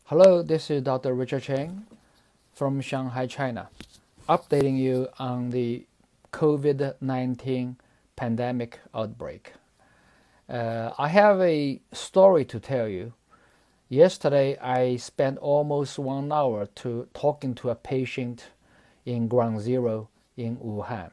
Hello, this is Dr. Richard Cheng from Shanghai, China, updating you on the COVID-19 pandemic outbreak. I have a story to tell you. Yesterday, I spent almost 1 hour talking to a patient in Ground Zero in Wuhan.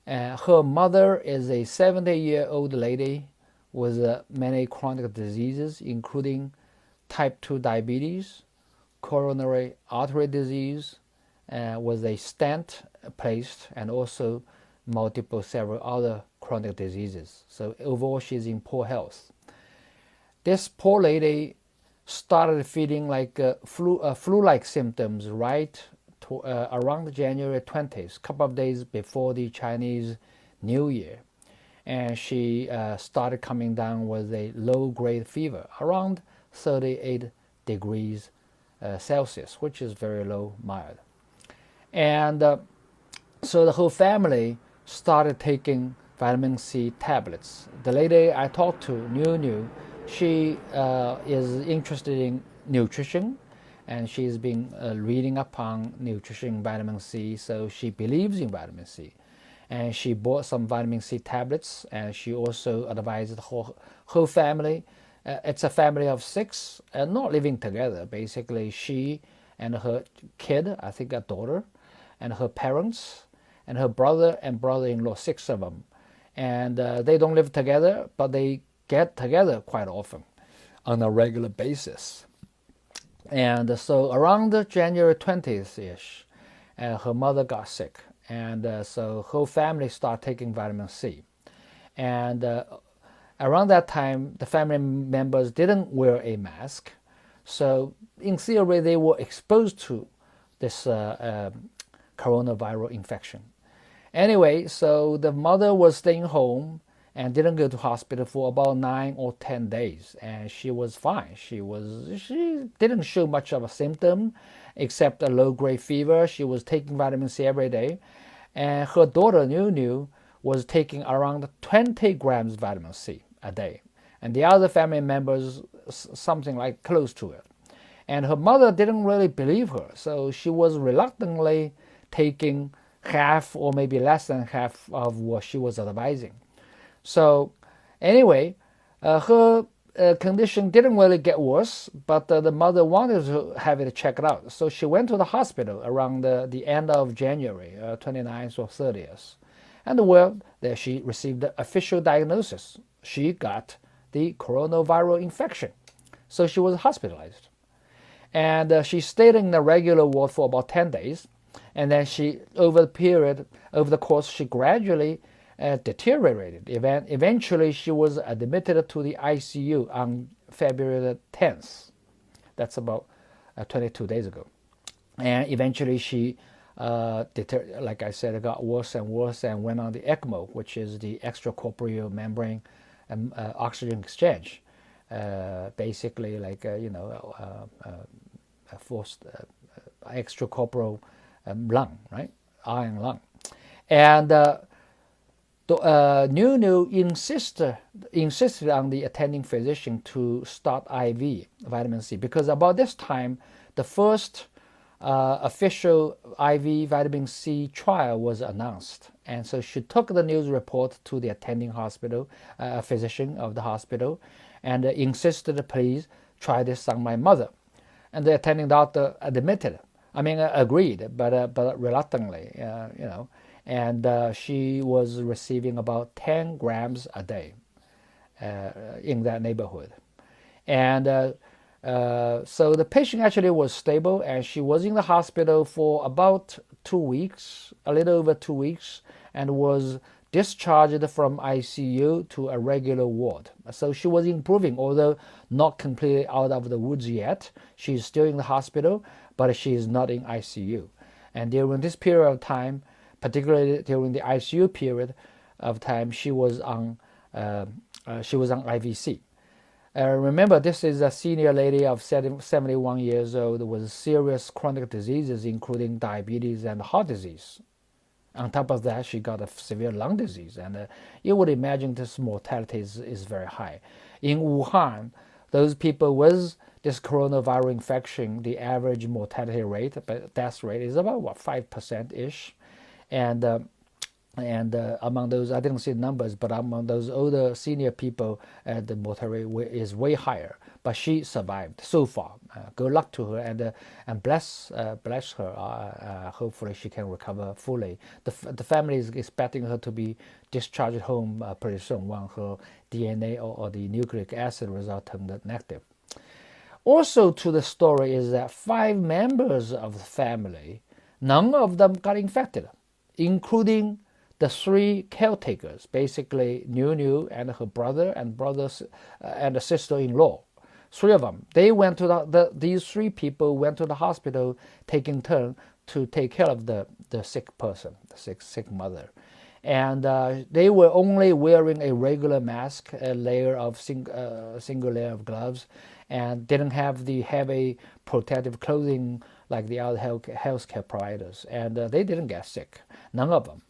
Her mother is a 70-year-old lady with many chronic diseases, including type 2 diabetes, coronary artery disease, with a stent placed, and also several other chronic diseases. So overall, she's in poor health. This poor lady started feeling like flu-like symptoms around January 20th, couple of days before the Chinese New Year. And she started coming down with a low-grade fever, around 38 degrees Celsius, which is very low, mild. And so the whole family started taking vitamin C tablets. The lady I talked to knew she is interested in nutrition, and she's been reading up on nutrition, vitamin C, so she believes in vitamin C. And she bought some vitamin C tablets, and she also advised the whole family. It's a family of 6, not living together. Basically, she and her kid, I think a daughter, and her parents, and her brother and brother-in-law, 6 of them. And they don't live together, but they get together quite often on a regular basis. And so around January 20th-ish, her mother got sick. And so whole family started taking vitamin C. And around that time, the family members didn't wear a mask. So in theory, they were exposed to this coronavirus infection. Anyway, so the mother was staying home and didn't go to hospital for about 9 or 10 days, and she was fine. She didn't show much of a symptom except a low-grade fever. She was taking vitamin C every day, and her daughter New was taking around 20 grams vitamin C a day, and the other family members something like close to it. And her mother didn't really believe her, so she was reluctantly taking half or maybe less than half of what she was advising. So anyway, her condition didn't really get worse, but the mother wanted to have it checked out. So she went to the hospital around the end of January, 29th or 30th. And there she received the official diagnosis. She got the coronavirus infection. So she was hospitalized. And she stayed in the regular ward for about 10 days. And then over the course, she gradually deteriorated. Eventually, she was admitted to the ICU on February 10th. That's about 22 days ago. And eventually, she, like I said, it got worse and worse and went on the ECMO, which is the extracorporeal membrane oxygen exchange. Basically, like, a forced extracorporeal lung, right? Iron lung. And New insisted on the attending physician to start IV vitamin C, because about this time, the first official IV vitamin C trial was announced. And so she took the news report to the attending physician of the hospital, and insisted, please try this on my mother. And the attending doctor agreed, but reluctantly, And she was receiving about 10 grams a day in that neighborhood. And so the patient actually was stable, and she was in the hospital for about 2 weeks, a little over 2 weeks, and was discharged from ICU to a regular ward. So she was improving, although not completely out of the woods yet. She's still in the hospital, but she is not in ICU. And during this period of time, particularly during the ICU period of time, she was on IVC. Remember, this is a senior lady of 71 years old with serious chronic diseases, including diabetes and heart disease. On top of that, she got a severe lung disease, and you would imagine this mortality is very high. In Wuhan, those people with this coronavirus infection, the average mortality rate, but death rate is about 5% ish, and among those, I didn't see the numbers, but among those older senior people, the mortality rate is way higher. But she survived so far. Good luck to her, and bless her. Hopefully, she can recover fully. The family is expecting her to be discharged home pretty soon when her DNA or the nucleic acid result turned negative. Also, to the story is that 5 members of the family, none of them got infected, including the 3 caretakers, basically Niu and her brother and the sister-in-law. 3 of them. They went to these 3 people went to the hospital, taking turn to take care of the sick person, the sick mother, and they were only wearing a regular mask, a single layer of gloves, and didn't have the heavy protective clothing like the other healthcare providers, and they didn't get sick, none of them.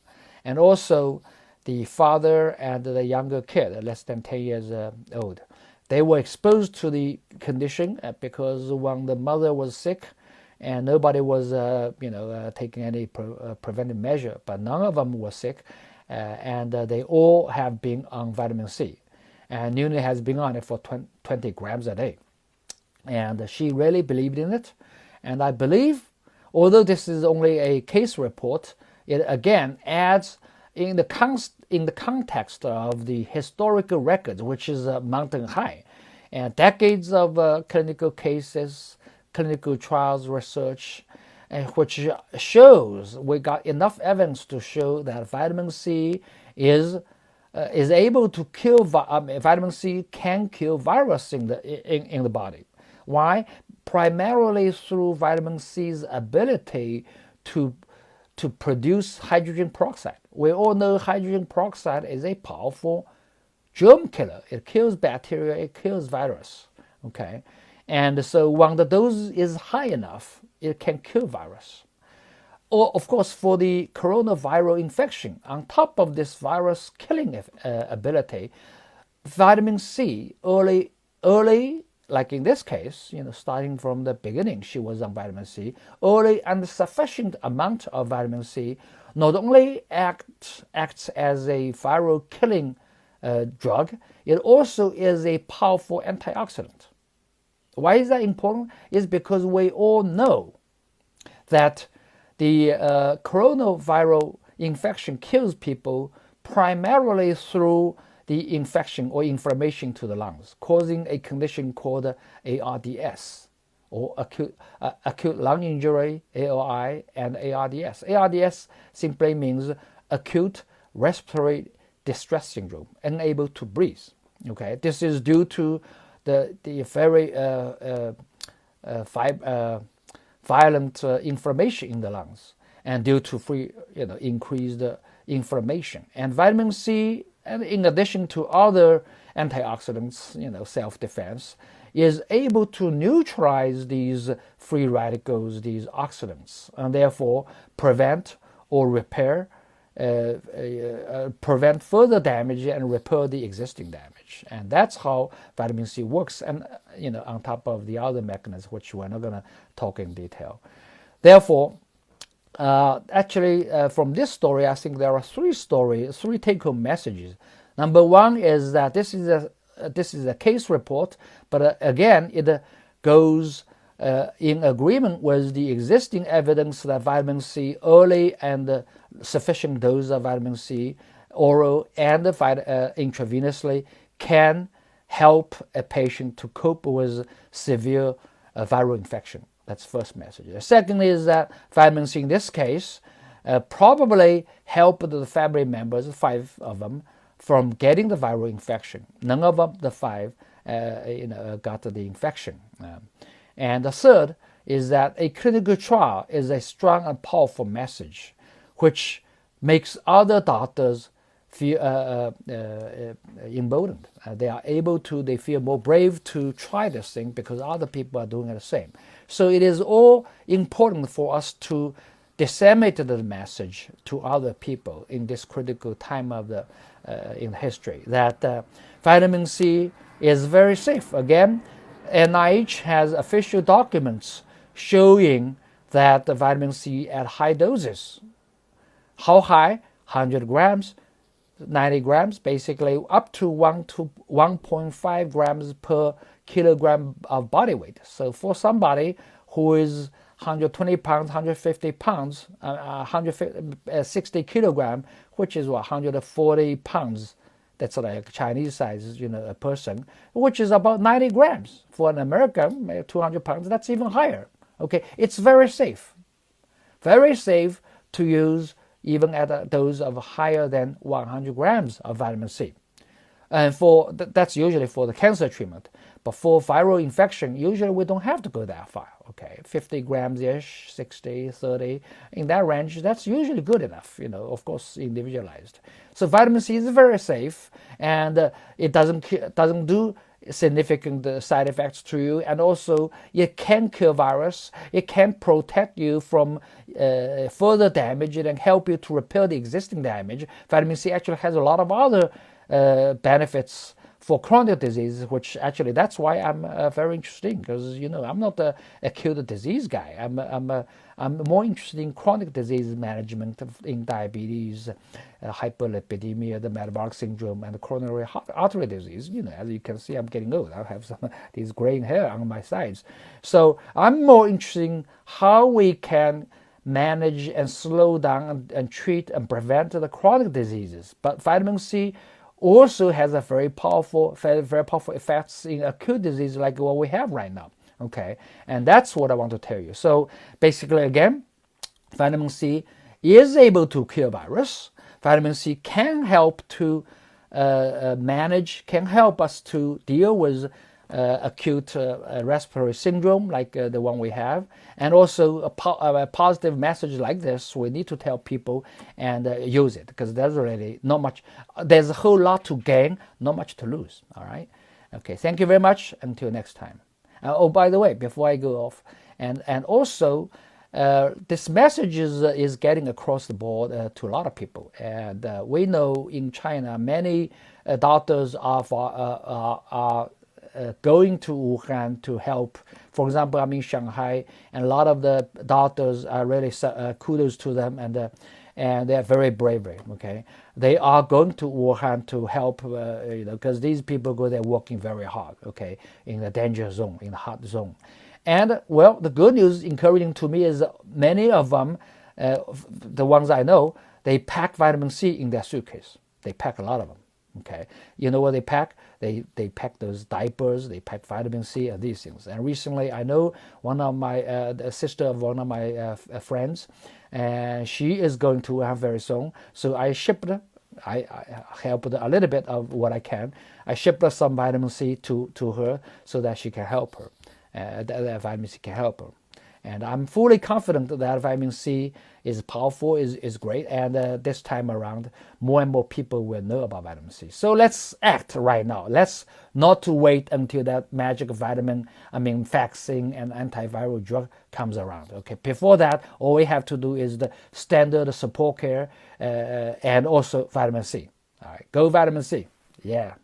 And also, the father and the younger kid, less than 10 years old, they were exposed to the condition because when the mother was sick, and nobody was, taking any preventive measure, but none of them were sick, and they all have been on vitamin C, and Nuni has been on it for 20 grams a day, and she really believed in it, and I believe, although this is only a case report, it again adds in the context of the historical records, which is mountain high, and decades of clinical cases, clinical trials research, which shows we got enough evidence to show that vitamin C is able to kill. Vitamin C can kill virus in the body. Why? Primarily through vitamin C's ability to produce hydrogen peroxide. We all know hydrogen peroxide is a powerful germ killer. It kills bacteria, it kills virus. Okay, and so when the dose is high enough, it can kill virus. Or of course, for the coronavirus infection, on top of this virus killing ability, vitamin C early, like in this case, starting from the beginning, she was on vitamin C. Early and sufficient amount of vitamin C not only acts as a viral killing drug, it also is a powerful antioxidant. Why is that important? It's because we all know that the coronavirus infection kills people primarily through the infection or inflammation to the lungs, causing a condition called ARDS, or acute lung injury, ALI, and ARDS. ARDS simply means acute respiratory distress syndrome, unable to breathe. Okay, this is due to the very violent inflammation in the lungs, and due to increased inflammation. And vitamin C, and in addition to other antioxidants, self-defense, is able to neutralize these free radicals, these oxidants, and therefore prevent or repair, prevent further damage and repair the existing damage. And that's how vitamin C works, and on top of the other mechanisms, which we're not going to talk in detail. Therefore, from this story, I think there are 3 take-home messages. Number 1 is that this is a case report, but again, it goes in agreement with the existing evidence that vitamin C, early and sufficient dose of vitamin C, oral and intravenously, can help a patient to cope with severe viral infection. That's first message. The second is that vitamin C in this case probably helped the family members, 5 of them, from getting the viral infection. None of them, the 5, got the infection. And the third is that a clinical trial is a strong and powerful message, which makes other doctors feel emboldened. They feel more brave to try this thing because other people are doing the same. So it is all important for us to disseminate the message to other people in this critical time of in history that vitamin C is very safe. Again, NIH has official documents showing that the vitamin C at high doses. How high? 100 grams, 90 grams, basically up to 1 to 1.5 grams per kilogram of body weight. So for somebody who is 120 pounds, 150 pounds, 160 kilogram, which is what, 140 pounds. That's like a Chinese size, a person, which is about 90 grams. For an American, 200 pounds, that's even higher. Okay, it's very safe to use even at a dose of higher than 100 grams of vitamin C. And that's usually for the cancer treatment. But for viral infection, usually we don't have to go that far. Okay, 50 grams-ish, 60, 30, in that range, that's usually good enough, of course, individualized. So vitamin C is very safe, and it doesn't do significant side effects to you, and also it can kill virus, it can protect you from further damage, and help you to repair the existing damage. Vitamin C actually has a lot of other benefits for chronic diseases, which actually that's why I'm very interested, because I'm not a acute disease guy. I'm more interested in chronic disease management in diabetes, hyperlipidemia, the metabolic syndrome, and the coronary artery disease. As you can see, I'm getting old. I have some these graying hair on my sides. So I'm more interested in how we can manage and slow down and treat and prevent the chronic diseases. But vitamin C also has a very powerful effects in acute disease like what we have right now. Okay, and that's what I want to tell you. So basically, again, vitamin C is able to kill virus. Vitamin C can help to can help us to deal with acute respiratory syndrome like the one we have, and also a positive message like this we need to tell people and use it, because there's really not much, there's a whole lot to gain, not much to lose. All right, okay, thank you very much, until next time. Oh, by the way, before I go off, and also this message is getting across the board to a lot of people, and we know in China many doctors are going to Wuhan to help. For example, I'm in Shanghai, and a lot of the doctors are really kudos to them, and they're very brave. Okay, they are going to Wuhan to help, because these people go there working very hard. Okay, in the danger zone, in the hot zone, and well, the good news, encouraging to me, is many of them, the ones I know, they pack vitamin C in their suitcase. They pack a lot of them. Okay, you know what they pack? They pack those diapers, they pack vitamin C and these things. And recently, I know one of my the sister of one of my friends, and she is going to have very soon. So I shipped her. I helped her a little bit of what I can. I shipped her some vitamin C to her so that she can help her. That vitamin C can help her. And I'm fully confident that vitamin C is powerful, is great, and this time around, more and more people will know about vitamin C. So let's act right now. Let's not to wait until that magic vaccine and antiviral drug comes around. Okay, before that, all we have to do is the standard support care and also vitamin C. All right, go vitamin C. Yeah.